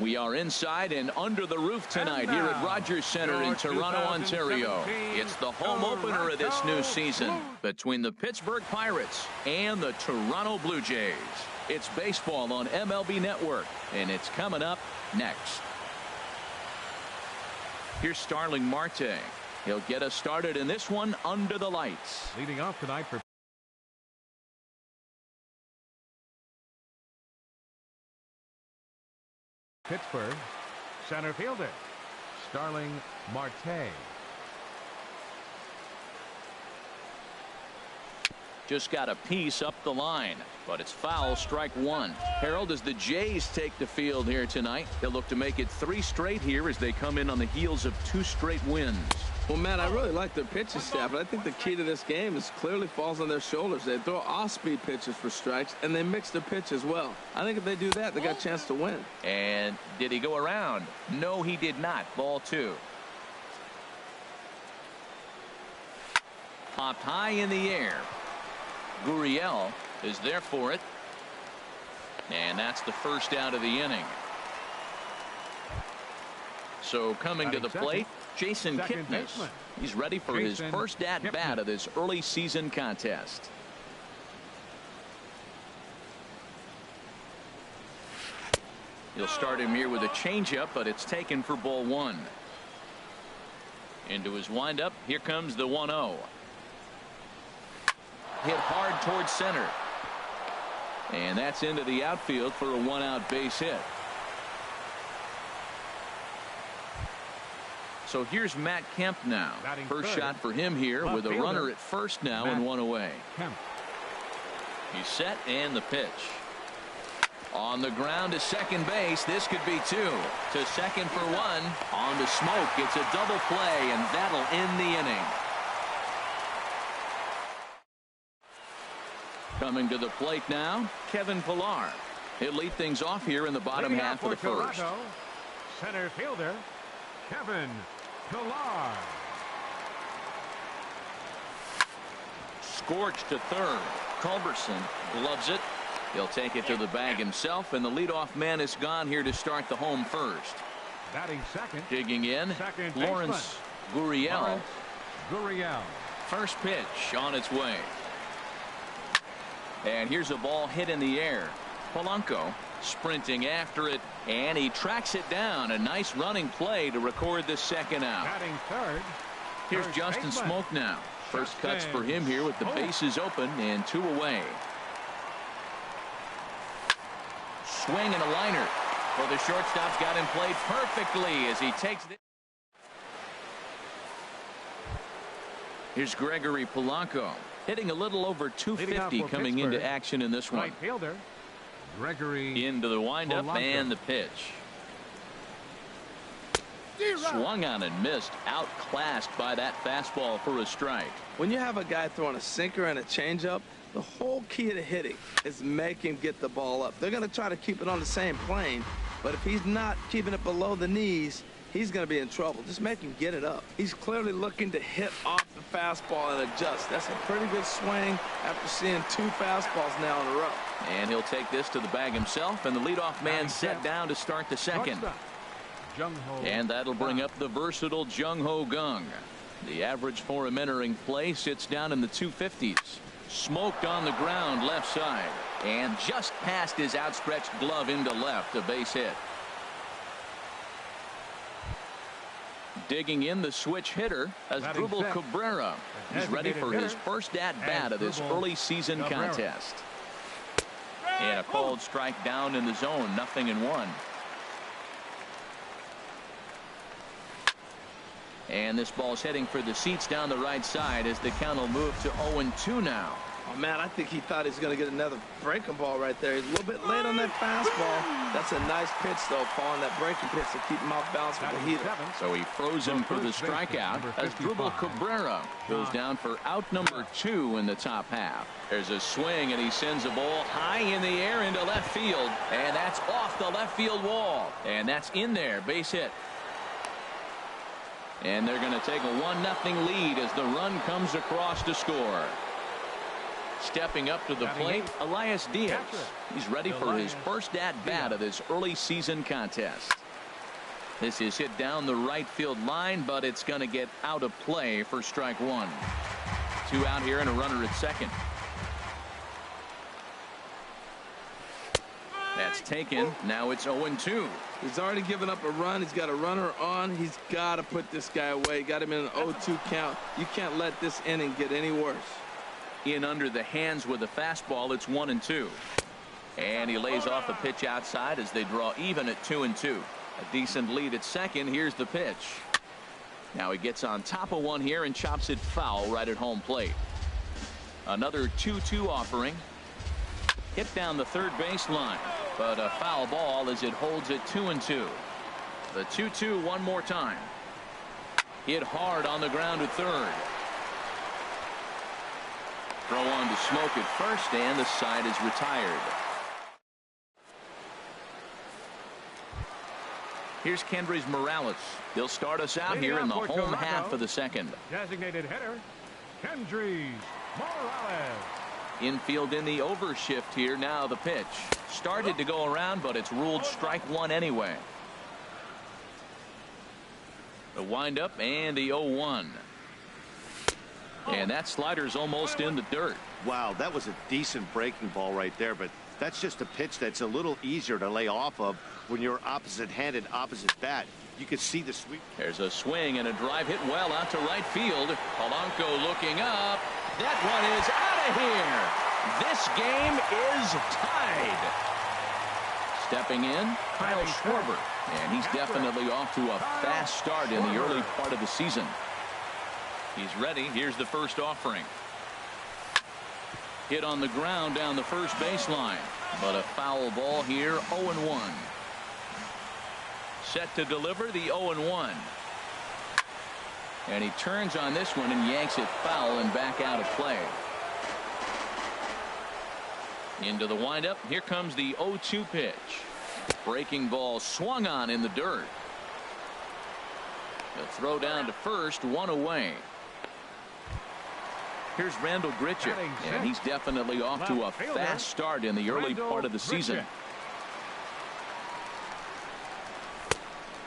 We are inside and under the roof tonight here at Rogers Center in Toronto, Ontario. It's the home opener of this new season between the Pittsburgh Pirates and the Toronto Blue Jays. It's baseball on MLB Network, and it's coming up next. Here's Starling Marte. He'll get us started in this one under the lights. Leading off tonight for Pittsburgh, center fielder Starling Marte. Just got a piece up the line, but it's foul, strike one. Harold, as the Jays take the field here tonight, they'll look to make it 3 straight here as they come in on the heels of 2 straight wins. Well, Matt, I really like their pitching staff, but I think the key to this game is clearly falls on their shoulders. They throw off-speed pitches for strikes, and they mix their pitch as well. I think if they do that, they got a chance to win. And did he go around? No, he did not. Ball 2. Popped high in the air. Gurriel is there for it. And that's the first out of the inning. So coming to the plate, Jason Kipnis. He's ready for his first at-bat of this early season contest. He'll start him here with a changeup, but it's taken for ball 1. Into his windup, here comes the 1-0. Hit hard towards center. And that's into the outfield for a 1-out base hit. So here's Matt Kemp now. First shot for him here with a runner at first now and 1 away. He's set and the pitch. On the ground to second base. This could be 2. To second for 1. On to Smoke. It's a double play, and that'll end the inning. Coming to the plate now, Kevin Pillar. He'll lead things off here in the bottom half of the first. Center fielder Kevin Pillar. Scorched to third. Culberson gloves it. He'll take it to the bag himself, and the leadoff man is gone here to start the home first. Batting second. Digging in, Lawrence Gurriel. First pitch on its way. And here's a ball hit in the air. Polanco sprinting after it, and he tracks it down. A nice running play to record the second out. Batting third. Here's Justin Smoke now. First cuts for him here with the bases open and 2 away. Swing and a liner. Well, the shortstop's got him played perfectly as he takes it. Here's Gregory Polanco. Hitting a little over 250 coming into action in this one. Right fielder Gregory into the windup and the pitch. Swung on and missed. Outclassed by that fastball for a strike. When you have a guy throwing a sinker and a changeup, the whole key to hitting is make him get the ball up. They're going to try to keep it on the same plane, but if he's not keeping it below the knees, he's going to be in trouble. Just make him get it up. He's clearly looking to hit off the fastball and adjust. That's a pretty good swing after seeing 2 fastballs now in a row. And he'll take this to the bag himself, and the leadoff man set down to start the second. And that'll bring up the versatile Jung-Ho Kang. The average for him entering play sits down in the 250s. Smoked on the ground left side, and just past his outstretched glove into left, a base hit. Digging in the switch hitter as Asdrubal Cabrera. He's ready for his first at-bat of this early season contest. And a called strike down in the zone, 0-1. And this ball's heading for the seats down the right side as the count will move to 0-2 now. Oh, man, I think he thought he was going to get another breaking ball right there. He's a little bit late on that fastball. That's a nice pitch, though, following that breaking pitch to keep him off balance with the heater. So he froze him for the strikeout as Asdrubal Cabrera goes down for out number 2 in the top half. There's a swing, and he sends a ball high in the air into left field, and that's off the left field wall. And that's in there, base hit. And they're going to take a 1-0 lead as the run comes across to score. Stepping up to the plate, Elias Diaz. He's ready for his first at-bat of this early season contest. This is hit down the right field line, but it's going to get out of play for strike one. 2 out here and a runner at second. That's taken. Now it's 0-2. He's already given up a run. He's got a runner on. He's got to put this guy away. Got him in an 0-2 count. You can't let this inning get any worse. In under the hands with a fastball. It's 1-2. And he lays off a pitch outside as they draw even at 2-2. A decent lead at second. Here's the pitch. Now he gets on top of one here and chops it foul right at home plate. Another 2-2 offering. Hit down the third baseline, but a foul ball as it holds it 2-2. The 2-2 one more time. Hit hard on the ground at third. Throw on to smoke at first, and the side is retired. Here's Kendrys Morales. He'll start us out here in the home half of the second. Designated hitter, Kendrys Morales. Infield in the overshift here. Now the pitch. Started to go around, but it's ruled strike one anyway. The windup and the 0-1. And that slider's almost in the dirt. Wow, that was a decent breaking ball right there, but that's just a pitch that's a little easier to lay off of when you're opposite-handed, opposite bat. You can see the sweep. There's a swing and a drive hit well out to right field. Polanco looking up. That one is out of here. This game is tied. Stepping in, Kyle Schwarber. And he's definitely off to a fast start in the early part of the season. He's ready. Here's the first offering. Hit on the ground down the first baseline. But a foul ball here, 0-1. Set to deliver the 0-1. And he turns on this one and yanks it foul and back out of play. Into the windup. Here comes the 0-2 pitch. Breaking ball swung on in the dirt. The throw down to first, one away. Here's Randall Grichuk, and he's definitely off to a fast start in the early part of the season.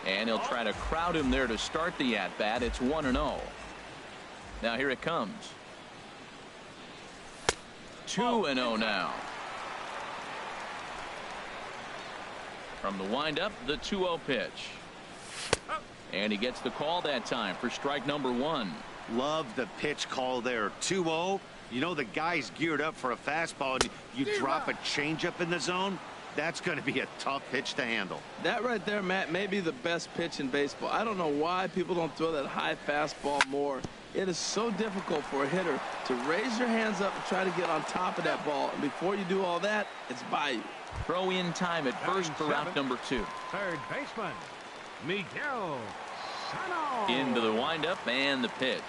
And he'll try to crowd him there to start the at-bat. It's 1-0. Now here it comes. 2-0 now. From the windup, the 2-0 pitch. And he gets the call that time for strike number one. Love the pitch call there. 2-0. You know the guy's geared up for a fastball, and you drop a changeup in the zone. That's going to be a tough pitch to handle. That right there, Matt, may be the best pitch in baseball. I don't know why people don't throw that high fastball more. It is so difficult for a hitter to raise your hands up and try to get on top of that ball. And before you do all that, it's by you. Throw in time at first for out number 2. Third baseman, Miguel Sano. Into the windup and the pitch.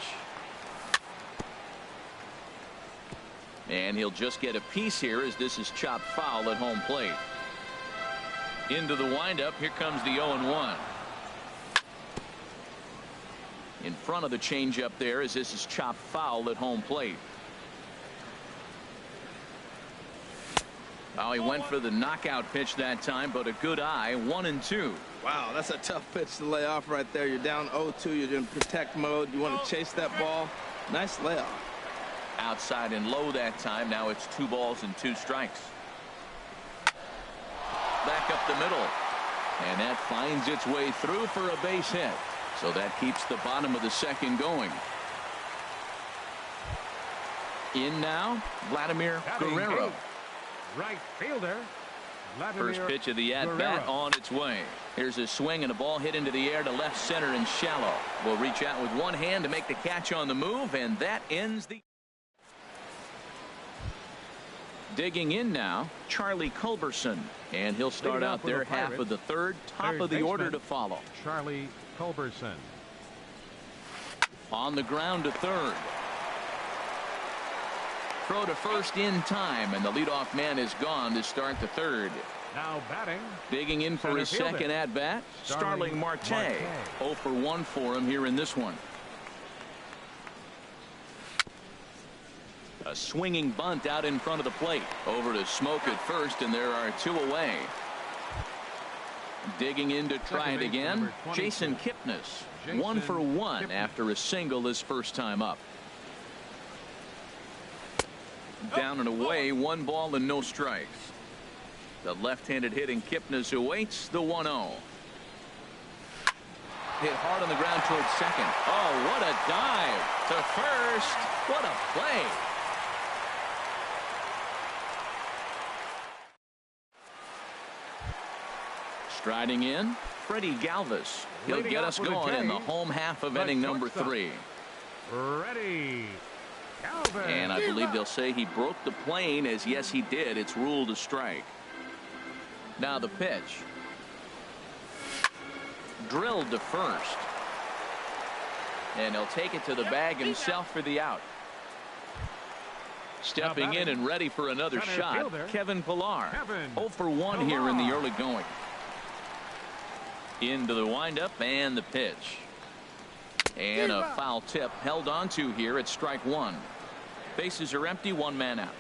And he'll just get a piece here as this is chopped foul at home plate. Into the windup. Here comes the 0-1. In front of the changeup there as this is chopped foul at home plate. Oh, he went for the knockout pitch that time, but a good eye. 1-2. Wow, that's a tough pitch to lay off right there. You're down 0-2. You're in protect mode. You want to chase that ball. Nice layoff. Outside and low that time. Now it's 2 balls and 2 strikes. Back up the middle. And that finds its way through for a base hit. So that keeps the bottom of the second going. In now, Vladimir Guerrero. Right fielder, First pitch of the at-bat on its way. Here's a swing and a ball hit into the air to left center and shallow. Will reach out with one hand to make the catch on the move, and that ends the... Digging in now, Charlie Culberson, and he'll start out there half of the third, top of the order to follow. Charlie Culberson. On the ground to third. Throw to first in time, and the leadoff man is gone to start the third. Now batting. Digging in for his second at-bat, Starling Marte. 0 for 1 for him here in this one. A swinging bunt out in front of the plate. Over to Smoke at first, and there are 2 away. Digging in to try it again. Jason Kipnis. 1 for 1 after a single his first time up. Down and away, 1 ball and no strikes. The left-handed hitting Kipnis awaits the 1-0. Hit hard on the ground towards second. Oh, what a dive to first. What a play. Striding in, Freddie Galvis. He'll get us going in the home half of inning number 3. Ready. Galvis. And I believe they'll say he broke the plane, as yes he did. It's ruled a strike. Now the pitch. Drilled to first. And he'll take it to the bag himself for the out. Stepping in and ready for another shot, Kevin Pillar. 0 for 1 here in the early going. Into the windup and the pitch. And a foul tip held on to here at strike 1. Bases are empty, 1 man out.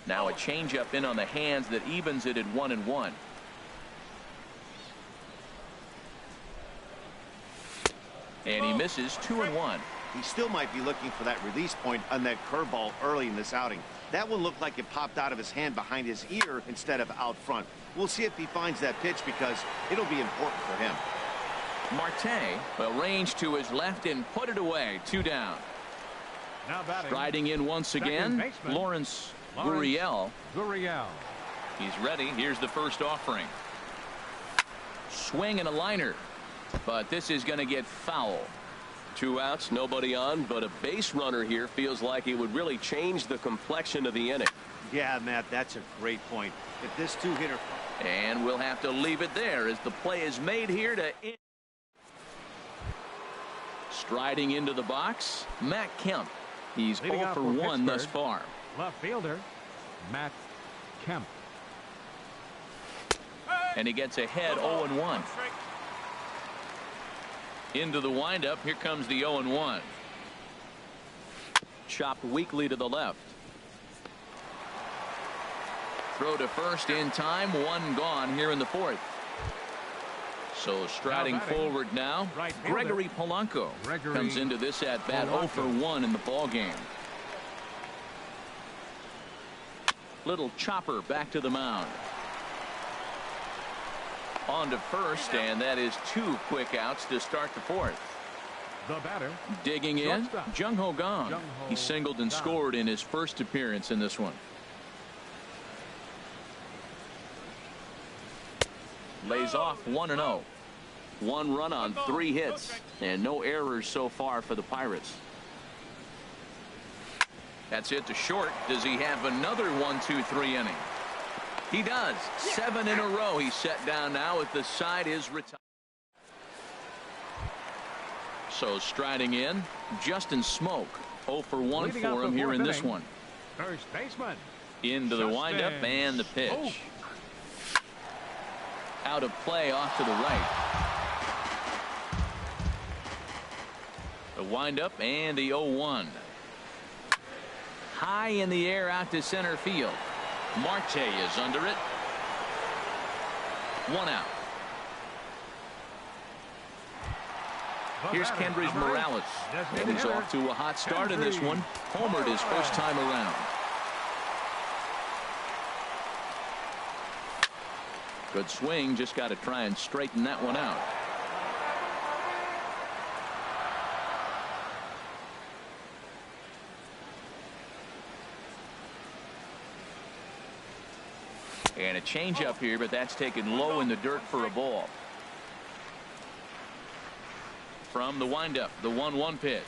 Now a changeup in on the hands that evens it at 1-1. And he misses 2-1. He still might be looking for that release point on that curveball early in this outing. That one looked like it popped out of his hand behind his ear instead of out front. We'll see if he finds that pitch, because it'll be important for him. Marte will range to his left and put it away. 2 down. Now batting. Striding in once again, Lawrence Gurriel. He's ready. Here's the first offering. Swing and a liner. But this is going to get foul. 2 outs, nobody on, but a base runner here feels like it would really change the complexion of the inning. Yeah, Matt, that's a great point. If this 2-hitter... And we'll have to leave it there as the play is made here to end. Striding into the box, Matt Kemp. He's 0 for 1 thus far. Left fielder, Matt Kemp. And he gets ahead 0-1. Into the windup. Here comes the 0-1. Chopped weakly to the left. Throw to first in time. 1 gone here in the 4th. So striding forward now, Gregory Polanco comes into this at bat 0 for 1 in the ball game. Little chopper back to the mound. On to first, and that is 2 quick outs to start the 4th. The batter. Digging in, Jung Ho Kang. He singled and scored in his first appearance in this one. Lays off 1-0. 1 run on 3 hits, and no errors so far for the Pirates. That's it to short. Does he have another 1-2-3 inning? He does. 7 in a row. He's set down now as the side is retired. So striding in, Justin Smoke. 0 for 1 for him here in this one. First baseman. Into the windup and the pitch. Out of play off to the right. The windup and the 0-1. High in the air out to center field. Marte is under it. 1 out. Here's Kendrys Morales. And he's off to a hot start in this one. Homered his first time around. Good swing. Just got to try and straighten that one out. And a changeup here, but that's taken low in the dirt for a ball. From the windup, the 1-1 pitch.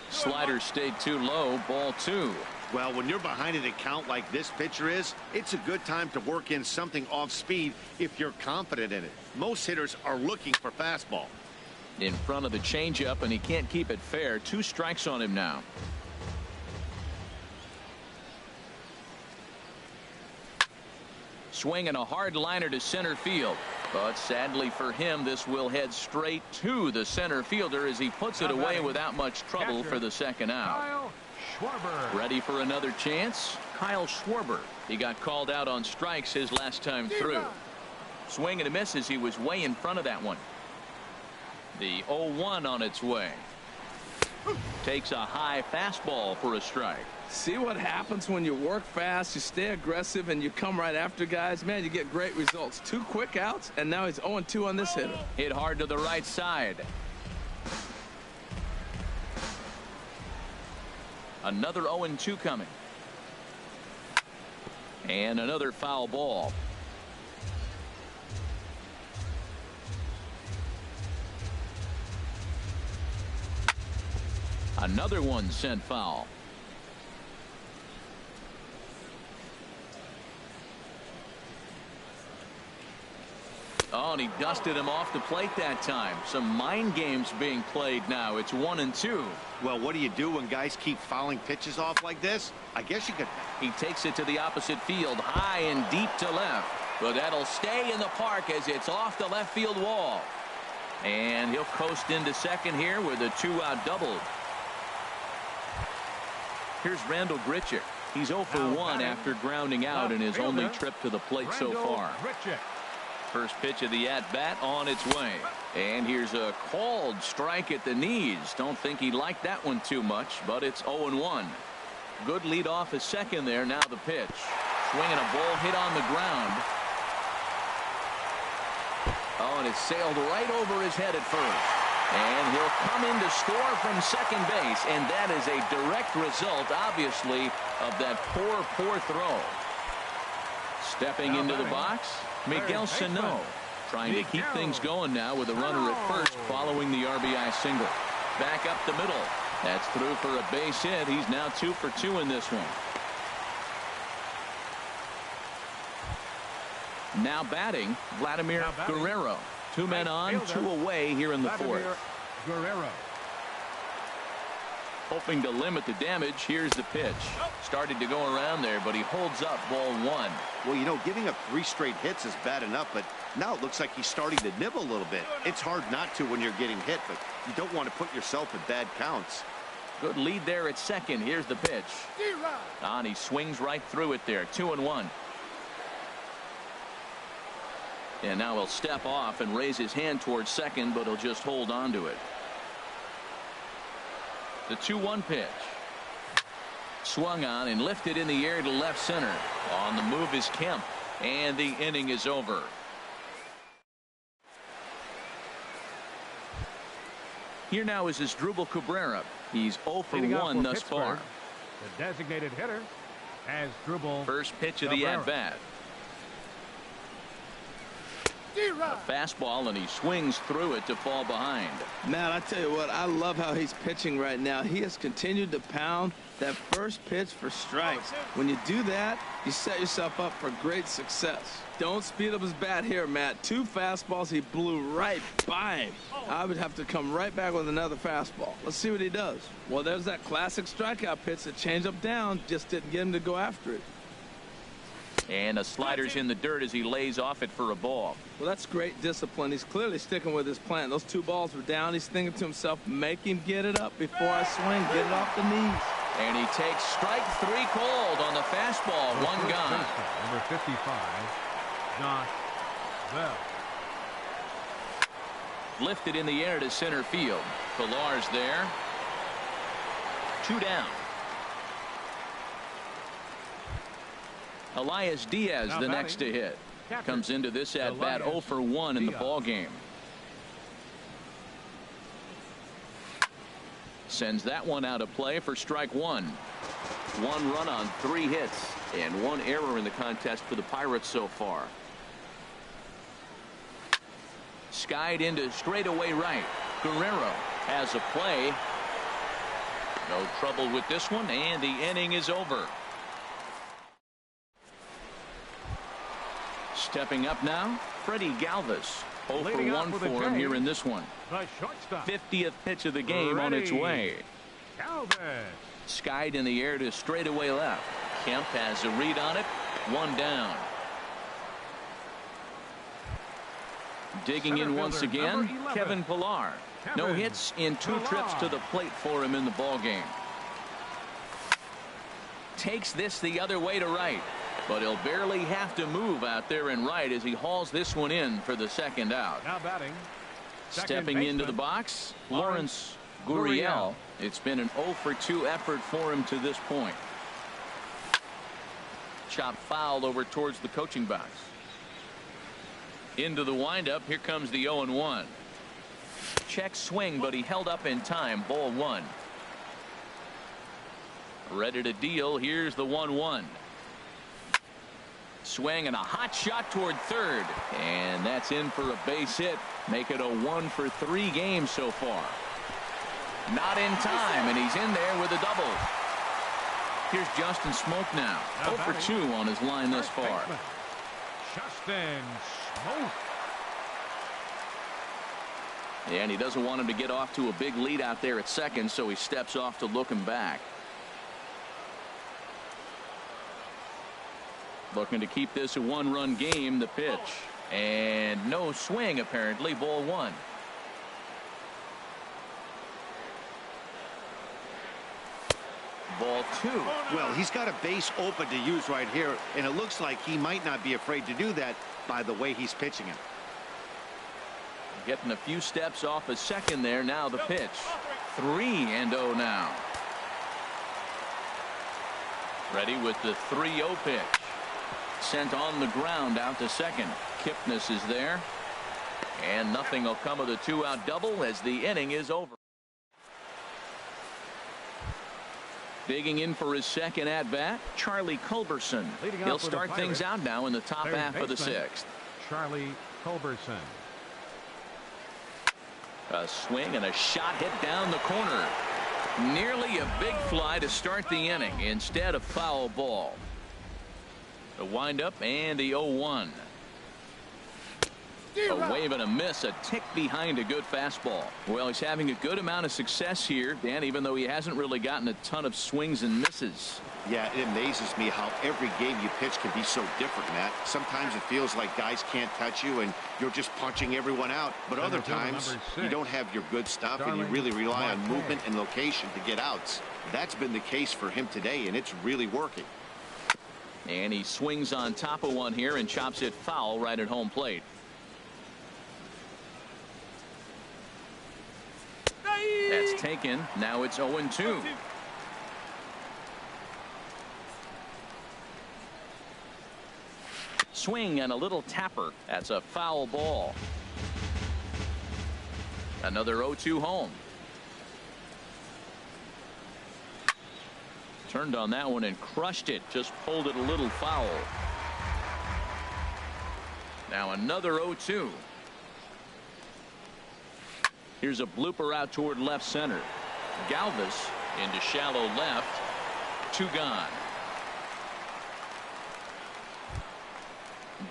Slider stayed too low. Ball 2. Well, when you're behind an account like this pitcher is, it's a good time to work in something off speed if you're confident in it. Most hitters are looking for fastball. In front of the changeup, and he can't keep it fair. 2 strikes on him now. Swinging a hard liner to center field. But sadly for him, this will head straight to the center fielder as he puts it away without much trouble for the second out. Kyle Schwarber. Ready for another chance? Kyle Schwarber. He got called out on strikes his last time through. Swing and a miss as he was way in front of that one. The 0-1 on its way. Takes a high fastball for a strike. See what happens when you work fast, you stay aggressive, and you come right after guys? Man, you get great results. 2 quick outs, and now he's 0-2 on this hitter. Hit hard to the right side. Another 0-2 coming. And another foul ball. Another one sent foul. Oh, and he dusted him off the plate that time. Some mind games being played now. It's 1-2. Well, what do you do when guys keep fouling pitches off like this? I guess you could. He takes it to the opposite field, high and deep to left. But that'll stay in the park as it's off the left field wall. And he'll coast into second here with a 2-out double. Here's Randall Grichuk. He's 0 for 1 after grounding out in his only trip to the plate so far. First pitch of the at-bat on its way. And here's a called strike at the knees. Don't think he liked that one too much, but it's 0-1. Good lead off his second there. Now the pitch. Swinging a ball hit on the ground. Oh, and it sailed right over his head at first. And he'll come in to score from second base. And that is a direct result, obviously, of that poor throw. Stepping into the box, Miguel Sano, trying to keep things going now with a runner at first following the RBI single. Back up the middle. That's through for a base hit. He's now 2 for 2 in this one. Now batting, Vladimir Guerrero. 2 men on, 2 away here in the fourth. Guerrero. Hoping to limit the damage. Here's the pitch. Started to go around there, but he holds up ball 1. Well, you know, giving up 3 straight hits is bad enough, but now it looks like he's starting to nibble a little bit. It's hard not to when you're getting hit, but you don't want to put yourself in bad counts. Good lead there at second. Here's the pitch. And he swings right through it there. 2-1. And now he'll step off and raise his hand towards second, but he'll just hold on to it. The 2-1 pitch. Swung on and lifted in the air to left center. On the move is Kemp. And the inning is over. Here now is Asdrubal Cabrera. He's 0 for 1 thus far. The designated hitter, Asdrubal. First pitch of the at-bat. A fastball, and he swings through it to fall behind. Man, I tell you what, I love how he's pitching right now. He has continued to pound that first pitch for strikes. When you do that, you set yourself up for great success. Don't speed up his bat here, Matt. 2 fastballs, he blew right by him. I would have to come right back with another fastball. Let's see what he does. Well, there's that classic strikeout pitch, the changeup down, just didn't get him to go after it. And a slider's in the dirt as he lays off it for a ball. Well, that's great discipline. He's clearly sticking with his plan. Those 2 balls were down. He's thinking to himself, make him get it up before I swing, get it off the knees. And he takes strike 3 cold on the fastball. 1 gone. Number 55, Josh Bell. Lifted in the air to center field. Pilar's there. 2 down. Elias Diaz, the next to hit. Comes into this at bat 0 for 1 in the ball game. Sends that one out of play for strike 1. 1 run on 3 hits and 1 error in the contest for the Pirates so far. Skied into straightaway right. Guerrero has a play. No trouble with this one, and the inning is over. Stepping up now, Freddie Galvis. 0 for 1 for him here in this one. 50th pitch of the game on its way. Galvis. Skied in the air to straightaway left. Kemp has a read on it. 1 down. Digging in once again, number 11. Kevin Pillar. No Kevin hits in 2 Pillar. trips to the plate for him in the ball game. Takes this the other way to right, but he'll barely have to move out there in right as he hauls this one in for the second out. Now batting. Stepping into the box, Lawrence Gurriel. It's been an 0 for 2 effort for him to this point. Chop foul over towards the coaching box. Into the windup. Here comes the 0-1. Check swing, but he held up in time. Ball 1. Ready to deal. Here's the 1-1. Swing and a hot shot toward third, and that's in for a base hit. Make it a 1 for 3 game so far. Not in time, and he's in there with a double. Here's Justin Smoke now. 0 for 2 on his line thus far. Justin Smoke. And he doesn't want him to get off to a big lead out there at second, so he steps off to look him back. Looking to keep this a 1-run game. The pitch, and no swing apparently. Ball 1. Ball 2. Well, he's got a base open to use right here, and it looks like he might not be afraid to do that by the way he's pitching it. Getting a few steps off a second there. Now the pitch. 3-0 now. Ready with the 3-0 pitch. Sent on the ground out to second. Kipnis is there, and nothing will come of the 2-out double as the inning is over. Digging in for his second at bat, Charlie Culberson. He'll start things out now in the top half of the 6th. Charlie Culberson. A swing and a shot hit down the corner. Nearly a big fly to start the inning. Instead, a foul ball. The windup and the 0-1. A wave and a miss, a tick behind a good fastball. Well, he's having a good amount of success here, Dan, even though he hasn't really gotten a ton of swings and misses. Yeah, it amazes me how every game you pitch can be so different, Matt. Sometimes it feels like guys can't touch you and you're just punching everyone out. But other times you don't have your good stuff and you really rely on movement and location to get outs. That's been the case for him today, and it's really working. And he swings on top of one here and chops it foul right at home plate. That's taken. Now it's 0-2. Swing and a little tapper. That's a foul ball. Another 0-2 home. Turned on that one and crushed it. Just pulled it a little foul. Now another 0-2. Here's a blooper out toward left center. Galvis into shallow left. 2 gone.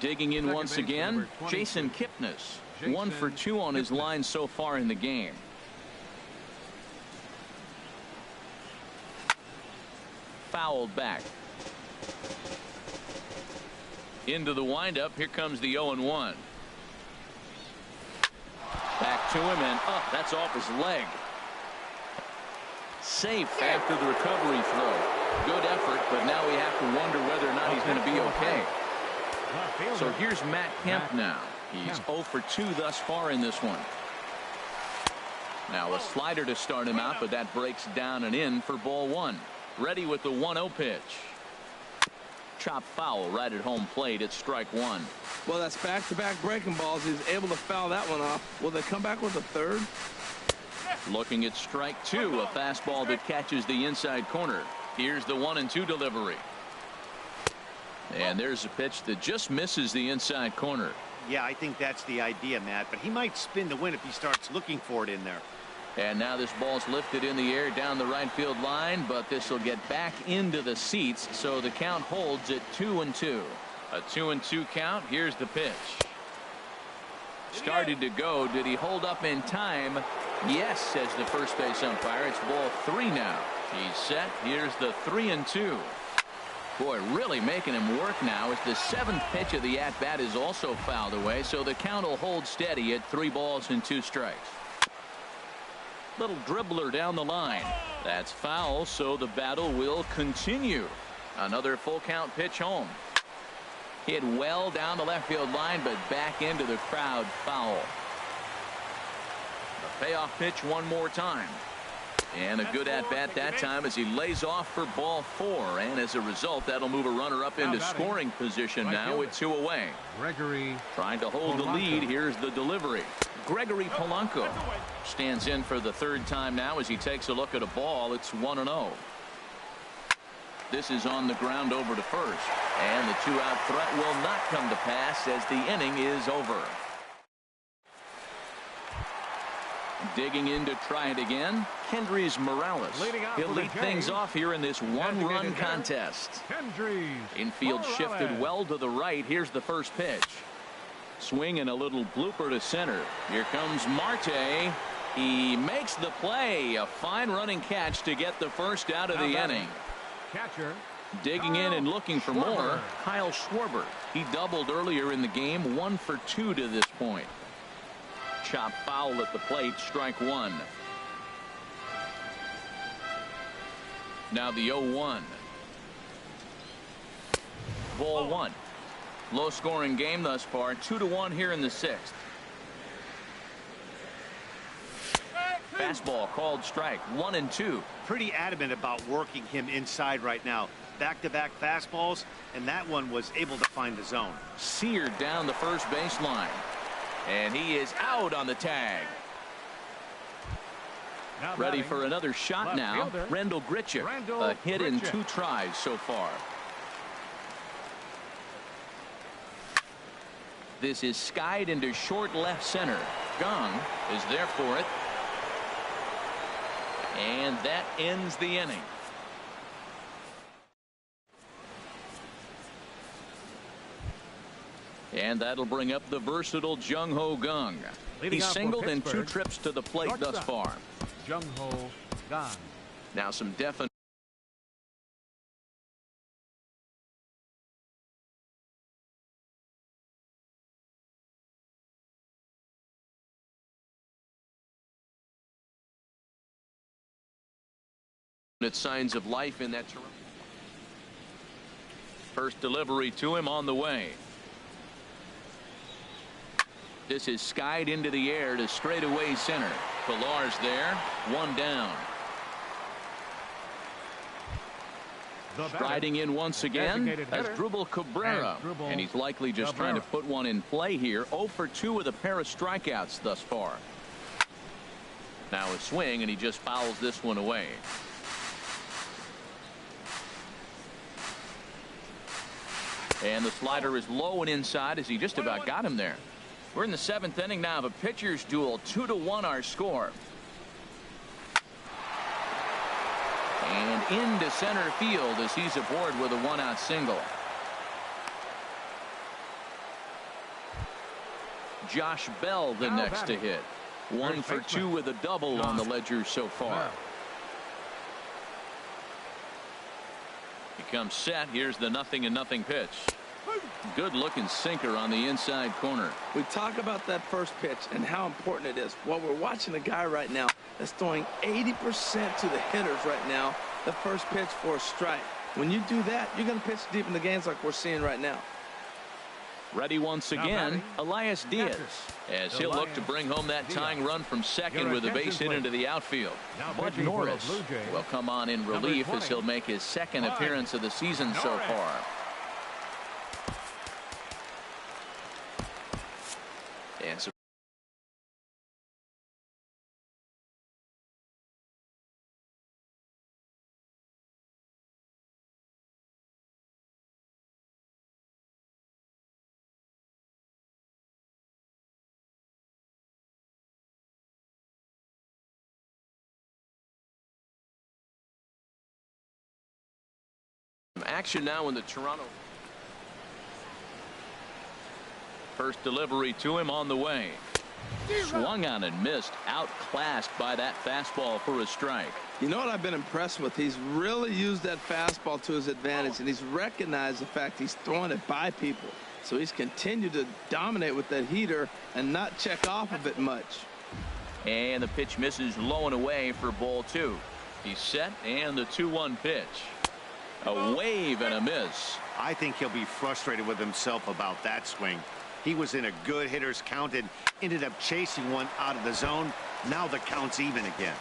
Digging in once again, Jason Kipnis. 1 for 2 on his line so far in the game. Fouled back. Into the windup. Here comes the 0-1. Back to him, and up. That's off his leg. Safe after the recovery throw. Good effort, but now we have to wonder whether or not he's going to be okay. So here's Matt Kemp now. He's 0 for 2 thus far in this one. Now a slider to start him out, but that breaks down and in for ball 1. Ready with the 1-0 pitch. Chop foul right at home plate. It's strike 1. Well, that's back-to-back breaking balls. He's able to foul that one off. Will they come back with a third? Looking at strike 2, a fastball that catches the inside corner. Here's the 1-2 delivery. And there's a pitch that just misses the inside corner. Yeah, I think that's the idea, Matt, but he might spin to win if he starts looking for it in there. And now this ball's lifted in the air down the right field line, but this will get back into the seats, so the count holds at 2-2. A 2-2 count. Here's the pitch. Started to go. Did he hold up in time? Yes, says the first base umpire. It's ball 3 now. He's set. Here's the 3-2. Boy, really making him work now as the 7th pitch of the at-bat is also fouled away, so the count will hold steady at 3 balls and 2 strikes. Little dribbler down the line. That's foul, so the battle will continue. Another full count pitch home. Hit well down the left field line, but back into the crowd, foul. The payoff pitch one more time. And a good at-bat that time as he lays off for ball 4. And as a result, that'll move a runner up into scoring position now with 2 away. Gregory trying to hold the lead. Here's the delivery. Gregory Polanco stands in for the 3rd time now as he takes a look at a ball. It's 1-0. This is on the ground over to first. And the 2-out threat will not come to pass as the inning is over. Digging in to try it again, Kendrys Morales. He'll lead things off here in this 1-run contest. Infield shifted well to the right. Here's the first pitch. Swing and a little blooper to center. Here comes Marte. He makes the play. A fine running catch to get the first out of the inning. Catcher. Digging in and looking for more, Kyle Schwarber. He doubled earlier in the game, 1 for 2 to this point. Chop foul at the plate, strike 1. Now the 0-1. Ball 1. Low scoring game thus far, 2-1 here in the 6th. Fastball called strike, 1-2. Pretty adamant about working him inside right now. Back-to-back fastballs, and that one was able to find the zone. Seared down the first baseline. And he is out on the tag. Ready for another shot now. Randall Grichuk. A hit in 2 tries so far. This is skied into short left center. Gong is there for it. And that ends the inning. And that'll bring up the versatile Jung-Ho Kang. He's singled in 2 trips to the plate thus far. Jung-Ho Kang. Now some definite signs of life in that. First delivery to him on the way. This is skied into the air to straightaway center. Pilar's there. 1 down. Striding in once again, Asdrubal Cabrera. And he's likely just trying to put one in play here. 0 for 2 with a pair of strikeouts thus far. Now a swing, and he just fouls this one away. And the slider is low and inside as he just about got him there. We're in the 7th inning now of a pitcher's duel. 2-1 our score. And into center field as he's aboard with a 1-out single. Josh Bell the next to hit. 1 for 2 with a double on the ledger so far. He comes set. Here's the 0-0 pitch. Good looking sinker on the inside corner. We talk about that first pitch and how important it is. Well, we're watching a guy right now that's throwing 80% to the hitters right now. The first pitch for a strike. When you do that, you're going to pitch deep in the games like we're seeing right now. Ready once again, Elias Diaz, as he'll look to bring home that tying run from second with a base hit into the outfield. Bud Norris will come on in relief as he'll make his 2nd appearance of the season so far. And so action now in the Toronto. First delivery to him on the way. Swung on and missed. Outclassed by that fastball for a strike. You know what I've been impressed with? He's really used that fastball to his advantage, and he's recognized the fact he's throwing it by people. So he's continued to dominate with that heater and not check off of it much. And the pitch misses low and away for ball 2. He's set, and the 2-1 pitch. A wave and a miss. I think he'll be frustrated with himself about that swing. He was in a good hitter's count and ended up chasing one out of the zone. Now the count's even again.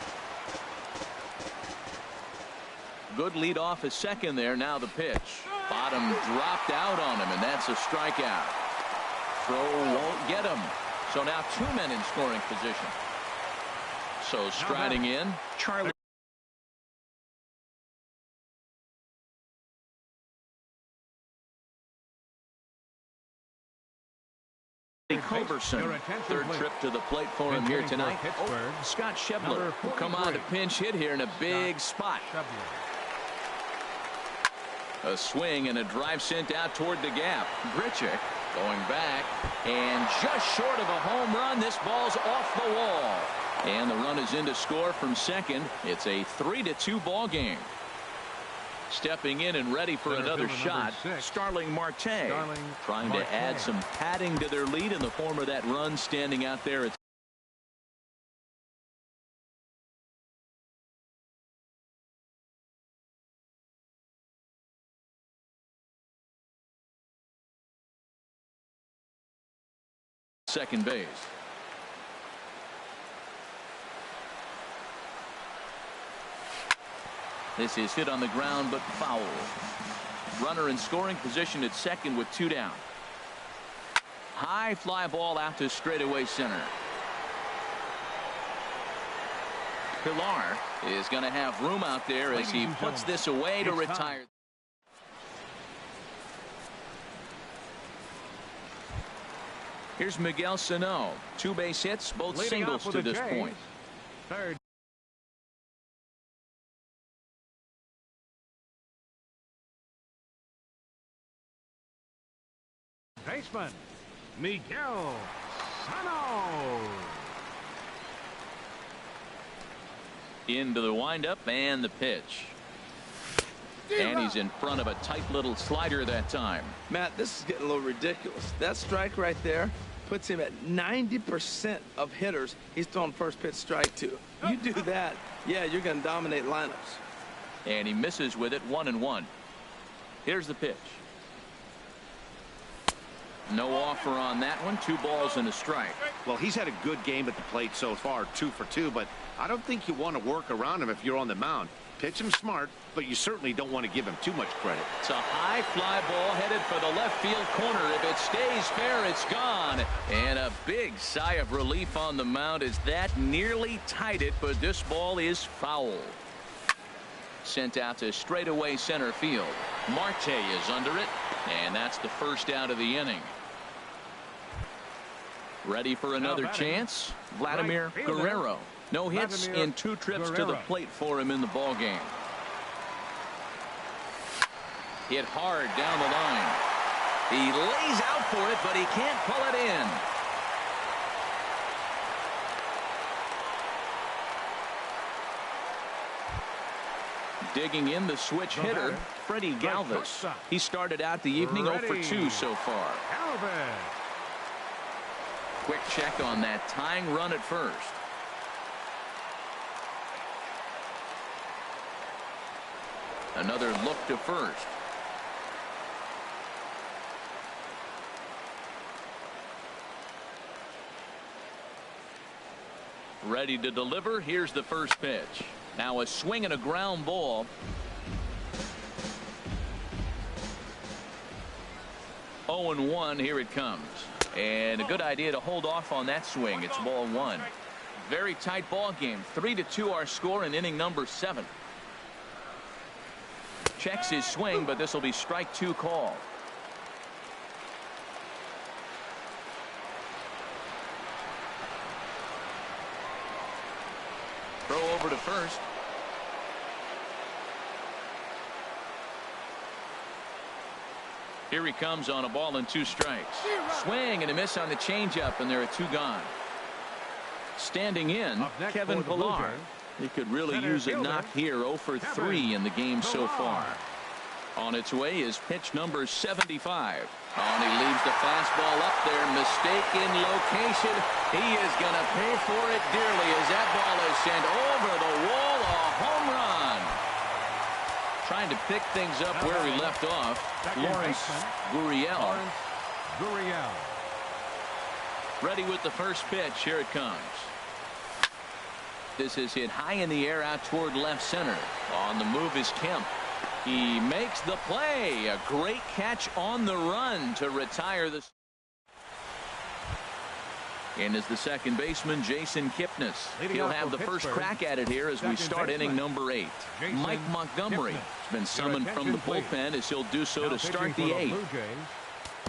Good lead off at second there. Now the pitch. Bottom dropped out on him, and that's a strikeout. Throw won't get him. So now 2 men in scoring position. So striding in, Charlie Culberson. Third trip to the plate for him here tonight. Scott Schebler will come on to pinch hit here in a big spot. A swing and a drive sent out toward the gap. Grichuk going back, and just short of a home run. This ball's off the wall, and the run is in to score from second. It's a 3-2 ball game. Stepping in and ready for another shot, Starling Marte, trying to add some padding to their lead in the form of that run standing out there at second base. This is hit on the ground, but foul. Runner in scoring position at second with 2 down. High fly ball out to straightaway center. Pilar is going to have room out there as he puts this away to retire. Here's Miguel Sano. 2 base hits, both singles to this point. Third. Baseman, Miguel Sano. Into the windup and the pitch. And he's in front of a tight little slider that time. Matt, this is getting a little ridiculous. That strike right there puts him at 90% of hitters he's throwing first pitch strike to. You do that, yeah, you're going to dominate lineups. And he misses with it, 1-1. Here's the pitch. No offer on that one. 2 balls and a strike. Well, he's had a good game at the plate so far, 2 for 2, but I don't think you want to work around him if you're on the mound. Pitch him smart, but you certainly don't want to give him too much credit. It's a high fly ball headed for the left field corner. If it stays fair, it's gone. And a big sigh of relief on the mound as that nearly tied it, but this ball is foul. Sent out to straightaway center field. Marte is under it, and that's the first out of the inning. Ready for another chance? Vladimir Guerrero. No hits in 2 trips to the plate for him in the ball game. Hit hard down the line. He lays out for it, but he can't pull it in. Digging in the switch hitter, Freddie Galvis. He started out the evening 0 for 2 so far. Quick check on that tying run at first. Another look to first. Ready to deliver. Here's the first pitch. Now a swing and a ground ball. Oh and 1. Here it comes. And a good idea to hold off on that swing. It's ball 1. Very tight ball game. 3-2 our score in inning number 7. Checks his swing, but this will be strike 2 call. Throw over to first. Here he comes on a ball and 2 strikes. Swing and a miss on the changeup, and there are 2 gone. Standing in, Kevin Pillar. He could really use a knock here. 0 for 3 in the game so far. On its way is pitch number 75. And he leaves the fastball up there. Mistaken location. He is going to pay for it dearly as that ball is sent over the wall. A home run. Trying to pick things up where he left off. Lawrence Gurriel. Ready with the first pitch. Here it comes. This is hit high in the air out toward left center. On the move is Kemp. He makes the play. A great catch on the run to retire this. And is the second baseman, Jason Kipnis. He'll have the first crack at it here as we start inning number 8. Mike Montgomery has been summoned from the bullpen as he'll do so to start the 8th.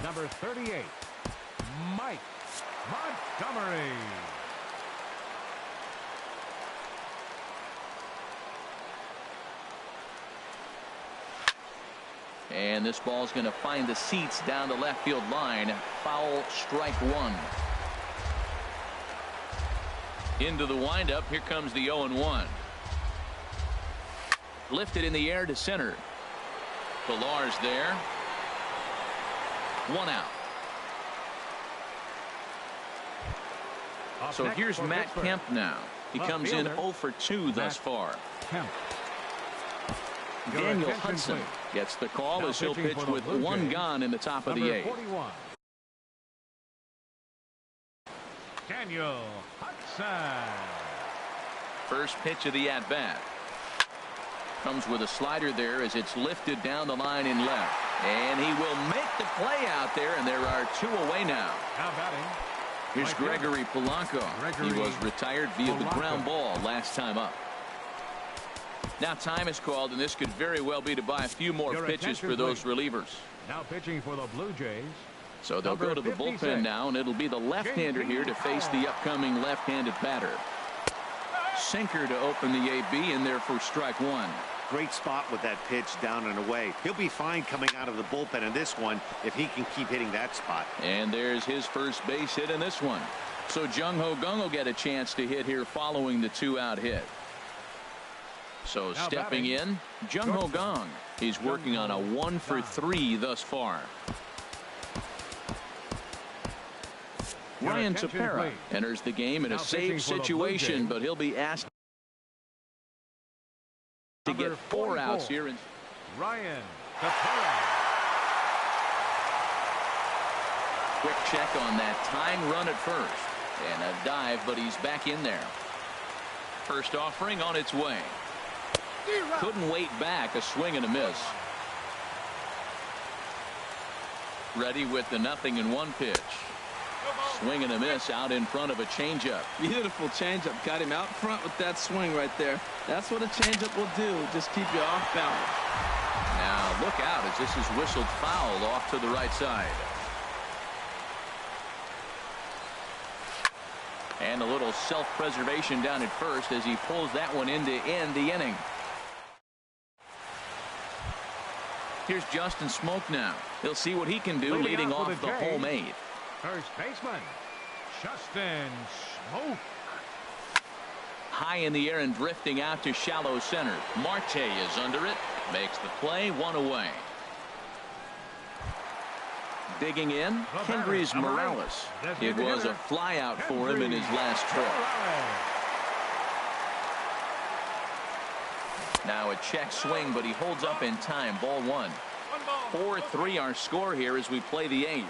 Number 38, Mike Montgomery. And this ball's going to find the seats down the left field line. Foul, strike 1. Into the windup. Here comes the 0-1. Lifted in the air to center. Pillar's there. 1 out. So here's Matt Kemp now. He comes in 0 for 2 thus far. Daniel Hudson gets the call as he'll pitch with 1 gone in the top of the 8th. Daniel Hudson. First pitch of the at-bat. Comes with a slider there as it's lifted down the line in left. And he will make the play out there, and there are 2 away now. Now batting. Here's Gregory Polanco. He was retired via the ground ball last time up. Now time is called, and this could very well be to buy a few more pitches for those relievers. Now pitching for the Blue Jays. So they'll go to the bullpen now, and it'll be the left-hander here to face the upcoming left-handed batter. Sinker to open the AB in there for strike 1. Great spot with that pitch down and away. He'll be fine coming out of the bullpen in this one if he can keep hitting that spot. And there's his first base hit in this one. So Jung Ho Kang will get a chance to hit here following the 2-out hit. So now stepping in, Jung Ho Kang. He's working on a 1 for 3 thus far. Ryan Tepera enters the game in a safe situation, but he'll be asked to get 4 outs here. Ryan Tepera. Quick check on that tying run at first. And a dive, but he's back in there. First offering on its way. Couldn't wait back. A swing and a miss. Ready with the 0-1 pitch. Swing and a miss out in front of a changeup. Beautiful changeup. Got him out front with that swing right there. That's what a changeup will do. Just keep you off balance. Now look out as this is whistled foul off to the right side. And a little self-preservation down at first as he pulls that one in to end the inning. Here's Justin Smoke now. He'll see what he can do leading off the home 8. First baseman, Justin Smoke. High in the air and drifting out to shallow center. Marte is under it. Makes the play. 1 away. Digging in, Kendrys Morales. It was a flyout for him in his last trip. Now a check swing, but he holds up in time. Ball 1. 4-3 our score here as we play the 8th.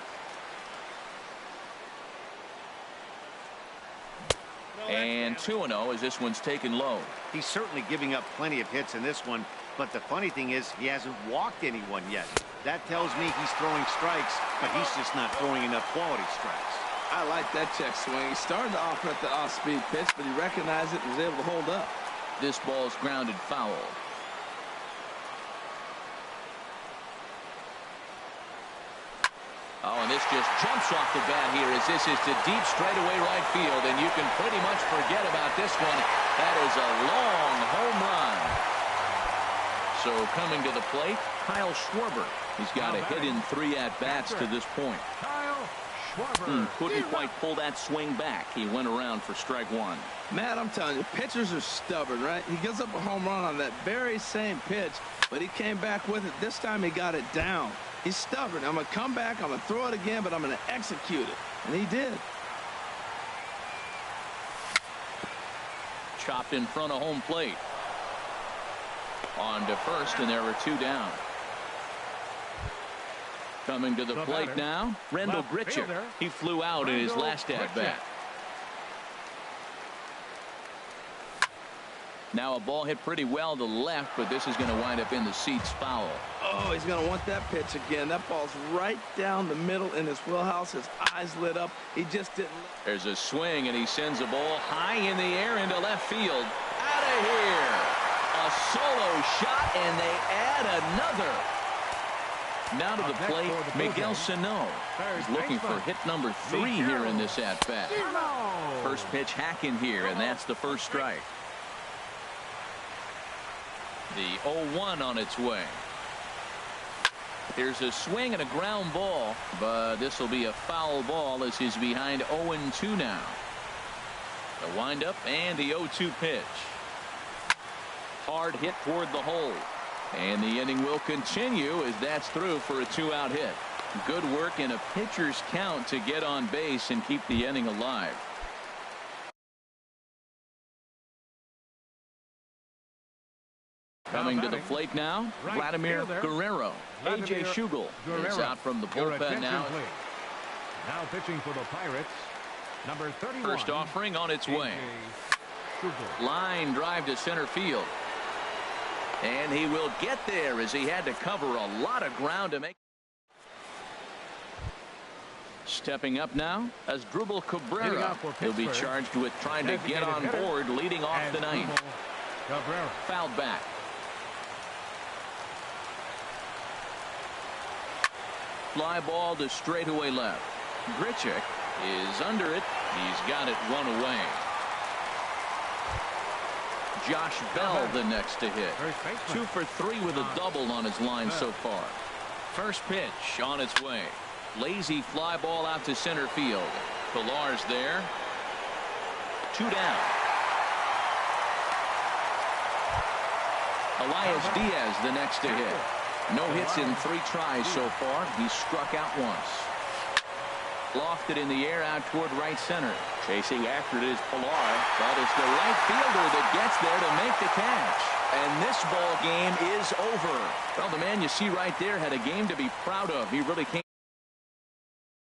And 2-0 as this one's taken low. He's certainly giving up plenty of hits in this one, but the funny thing is he hasn't walked anyone yet. That tells me he's throwing strikes, but he's just not throwing enough quality strikes. I like that check swing. He started off at the off-speed pitch, but he recognized it and was able to hold up. This ball's grounded foul. Oh, and this just jumps off the bat here as this is to deep straightaway right field, and you can pretty much forget about this one. That is a long home run. So coming to the plate, Kyle Schwarber. He's got a hit in 3 at-bats to this point. Kyle Couldn't quite pull that swing back. He went around for strike one. Matt, I'm telling you, pitchers are stubborn, right? He gives up a home run on that very same pitch, but he came back with it. This time he got it down. He's stubborn. I'm going to come back, I'm going to throw it again, but I'm going to execute it. And he did. Chopped in front of home plate. On to first, and there were two down. Coming to the plate now, Rendell Grichuk. He flew out in his last at-bat. Now a ball hit pretty well to left, but this is going to wind up in the seats foul. Oh, he's going to want that pitch again. That ball's right down the middle in his wheelhouse. His eyes lit up. He just didn't. There's a swing, and he sends a ball high in the air into left field. Out of here. A solo shot, and they add another. Now to the plate, Miguel Sano. He's looking for hit number 3 here in this at-bat. First pitch hacking here, and that's the first strike. The 0-1 on its way. Here's a swing and a ground ball, but this will be a foul ball as he's behind 0-2 now. The windup and the 0-2 pitch. Hard hit toward the hole. And the inning will continue as that's through for a 2-out hit. Good work in a pitcher's count to get on base and keep the inning alive. Coming to the plate now, Vladimir Guerrero. A.J. Schugel is out from the bullpen now. Now pitching for the Pirates, number 31. First offering on its way. Line drive to center field. And he will get there as he had to cover a lot of ground to make. Stepping up now as Drupal Cabrera. He'll be charged with trying to get on board leading off the ninth. Fouled back. Fly ball to straightaway left. Grichuk is under it. He's got it one away. Josh Bell the next to hit. 2 for 3 with a double on his line so far. First pitch on its way. Lazy fly ball out to center field. Pilar's there. 2 down. Elias Diaz the next to hit. No hits in 3 tries so far. He's struck out once. Lofted in the air out toward right center. Chasing after it is Pilar, but it's the right fielder that gets there to make the catch. And this ball game is over. Well, the man you see right there had a game to be proud of. He really came.